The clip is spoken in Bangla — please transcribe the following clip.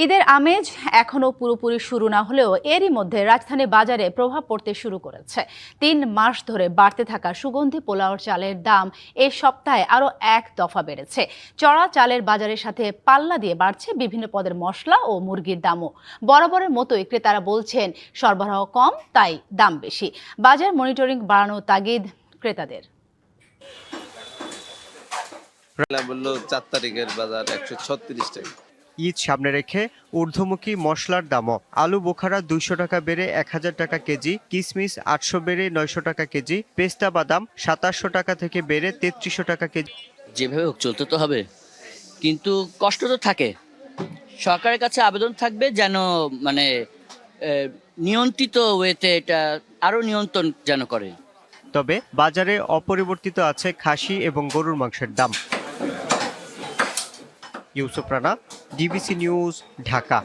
ঈদের আমেজ এখনো পুরোপুরি শুরু না হলেও এরই মধ্যে রাজধানী বাজারে প্রভাব পড়তে শুরু করেছে। ৩ মাস ধরে বাড়তে থাকা সুগন্ধি পোলাওর চালের দাম এই সপ্তাহে আরও এক দফা বেড়েছে। চড়া চালের বাজারের সাথে পাল্লা দিয়ে বাড়ছে বিভিন্ন পদের মশলা ও মুরগির দামও। বরাবরের মতোই ক্রেতারা বলছেন সরবরাহ কম, তাই দাম বেশি। বাজার মনিটরিং বাড়ানোর তাগিদ ক্রেতাদের। বললো 4 তারিখের বাজার 136 টাকা। ঈদ সামনে রেখে ঊর্ধ্বমুখী মশলার দামও। আলু বোখারা 200 টাকা বেড়ে 1000 টাকা কেজি, কিশমিশ 800 বেড়ে 900 টাকা কেজি, পেস্তা বাদাম 2700 টাকা থেকে বেড়ে 3300 টাকা কেজি। যেভাবে হোক চলতে তো হবে, কিন্তু কষ্ট তো থাকে। সরকারের কাছে আবেদন থাকবে যেন নিয়ন্ত্রিত ওয়েতে এটা আরো নিয়ন্ত্রণ যেন করে। তবে বাজারে অপরিবর্তিত আছে খাসি এবং গরুর মাংসের দাম। Yusuf Rana, DBC news, Dhaka.